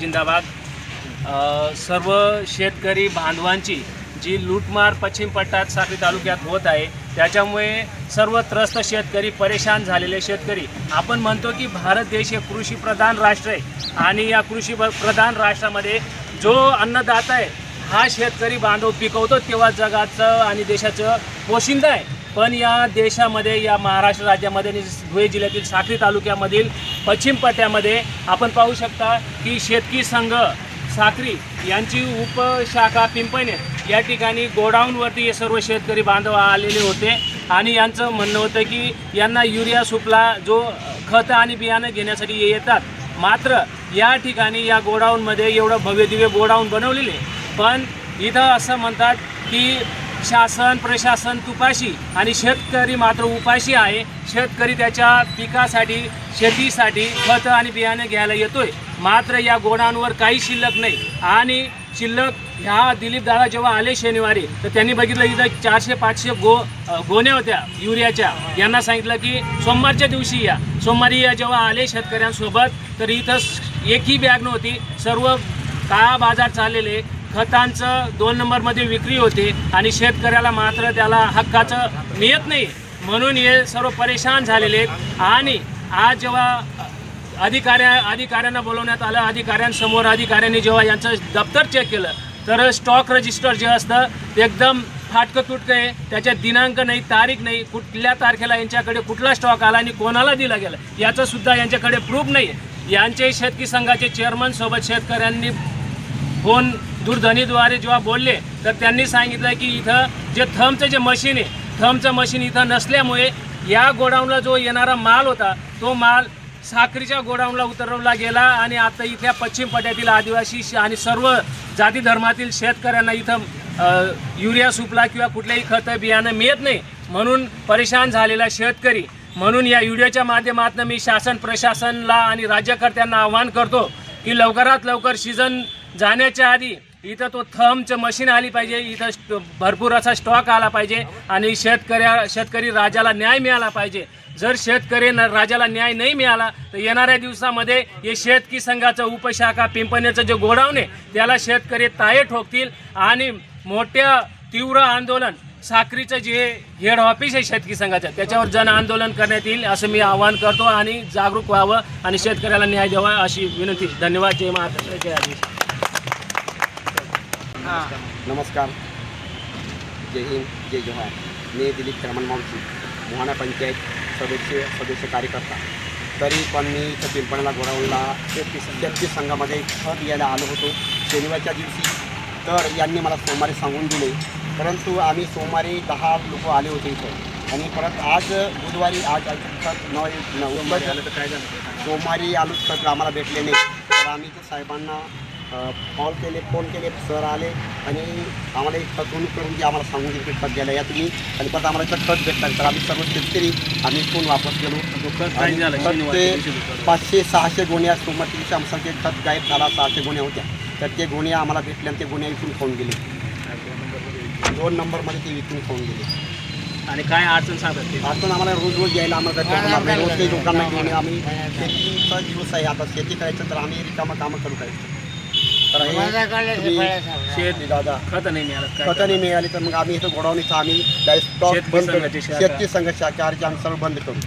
जिंदाबाद। सर्व शेतकरी बांधवांची जी लूटमार पश्चिम पट्ट्यात साक्री तालुक्यात होत आहे त्याच्यामुळे सर्व त्रस्त शेतकरी, परेशान झालेले शेतकरी, आपण म्हणतो की भारत देश हे कृषीप्रधान राष्ट्र आहे आणि या कृषीप्रधान राष्ट्रामध्ये जो अन्नदाता आहे हा शेतकरी बांधव पिकवतो तेव्हा जगाचं आणि देशाचं पोशिंदा आहे। पण या देशामध्ये, या महाराष्ट्र राज्यामध्ये आणि धुळे जिल्ह्यातील साक्री तालुक्यामधील पश्चिम पट्ट्यामध्ये आपण पाहू शकता की शेतकी संघ साक्री यांची उपशाखा पिंपळनेर या ठिकाणी गोडाऊनवरती हे सर्व शेतकरी बांधव आलेले होते आणि यांचं म्हणणं होतं की यांना युरिया सुफला जो खत आणि बियाणं घेण्यासाठी येतात, मात्र या ठिकाणी या गोडाऊनमध्ये एवढं भव्य दिव्य गोडाऊन बनवलेले, पण इथं असं म्हणतात की शासन प्रशासन तुपाशी आणि शेतकरी मात्र उपाशी आहे। शेतकरी त्याच्या पिकासाठी, शेतीसाठी खत आणि बियाणे घ्यायला येतोय, मात्र या गोडाऊनवर काही शिल्लक नाही। आणि शिल्लक ह्या दिलीप दादा जेव्हा आले शनिवारी तर त्यांनी बघितलं इथं 400-500 गोण्या होत्या युरियाच्या। यांना सांगितलं की सोमवारच्या दिवशी या। सोमवारी या जेव्हा आले शेतकऱ्यांसोबत तर इथं एकही बॅग नव्हती, सर्व काळा बाजार चाललेले, खतांचं 2 नंबरमध्ये विक्री होते आणि शेतकऱ्याला मात्र त्याला हक्काचं मिळत नाही, म्हणून हे सर्व परेशान झालेले आहेत। आणि आज जेव्हा अधिकाऱ्यांना बोलवण्यात आलं, अधिकाऱ्यांनी जेव्हा यांचं दप्तर चेक केलं तर स्टॉक रजिस्टर जे असतं ते एकदम फाटकं तुटकं आहे, त्याच्यात दिनांक नाही, तारीख नाही, कुठल्या तारखेला यांच्याकडे कुठला स्टॉक आला आणि कोणाला दिला गेला याचं सुद्धा यांच्याकडे प्रूफ नाही। यांचे शेतकी संघाचे चेअरमन सोबत शेतकऱ्यांनी फोन दूरध्वनीद्वारे जेव्हा बोलले तर त्यांनी सांगितलं की इथं जे थंबचं जे मशीन आहे, थंबचं मशीन इथं नसल्यामुळे या गोडाऊनला जो येणारा माल होता तो माल साक्रीच्या गोडाऊनला उतरवला गेला आणि आता इथल्या पश्चिम पट्ट्यातील आदिवासी आणि सर्व जाती धर्मातील शेतकऱ्यांना इथं युरिया सुफला किंवा कुठल्याही खत बियाणं मिळत नाही, म्हणून परेशान झालेला शेतकरी। म्हणून या व्हिडिओच्या माध्यमातून मी शासन प्रशासनला आणि राज्यकर्त्यांना आवाहन करतो की लवकरात लवकर सीझन जाण्याच्या आधी इथं तो थंबचं मशीन आली पाहिजे, इथं भरपूर असा स्टॉक आला पाहिजे आणि शेतकरी राजाला न्याय मिळाला पाहिजे। जर शेतकरी राजाला न्याय नाही मिळाला तर येणाऱ्या दिवसामध्ये हे शेतकी संघाचं उपशाखा पिंपळनेरचं जे गोडाऊन आहे त्याला शेतकरी ताये ठोकतील आणि मोठ्या तीव्र आंदोलन, साक्रीचं जे हेड ऑफिस आहे शेतकी संघाचं त्याच्यावर जन आंदोलन करण्यात येईल असं मी आवाहन करतो आणि जागरूक व्हावं आणि शेतकऱ्याला न्याय द्यावा अशी विनंती। धन्यवाद। जय महाराष्ट्र, जय आदेश। नमस्कार, जय हिंद, जय जोहार। मी दिलीप चर्मन मावशी, मोहाना पंचायत सदस्य कार्यकर्ता। तरी पण मी इथं पिंपळनेरला गोडाऊनला शेतकी संघामध्ये खत घ्यायला आलो होतो शनिवारच्या दिवशी। तर यांनी मला सोमवारी सांगून दिले, परंतु आम्ही सोमवारी 10 लोक आले होते इथं आणि परत आज बुधवारी आज खत 9 नोव्हेंबर आलं तर काय झालं, सोमवारी आलो खत आम्हाला भेटले नाही। तर आम्ही ते साहेबांना फोन केले, सर आले आणि आम्हाला एक खत करून की आम्हाला सांगून दिले की खत घ्यायला या तुम्ही, आणि परत आम्हाला इथं खत भेटतात। तर आम्ही सर्व शेतकरी आम्ही फोन वापस केलो, खत ते 500-600 गोण्या सोमवारच्या दिवशी आमच्यासारखे खत गायब झाला, 600 गोण्या होत्या, तर ते गोण्या आम्हाला भेटल्या आणि ते गोण्या इथून खाऊन गेले, 2 नंबरमध्ये ते इथून खाऊन गेले। आणि काय अडचण सांगतात ते? अडचण आम्हाला रोज यायला आम्हाला रोज काही लोकांना घेऊन आम्ही शेतीचा दिवस आहे, आता शेती करायचं तर आम्ही रिकामं कामं करू करायचं। तर हे दादा खत नाही मिळालं, खत नाही मिळाली तर मग आम्ही इथं गोडाऊन इथं आम्ही स्टॉक बंद करू, शेतकी संघ शाखेचे आम्ही सर्व बंद करू।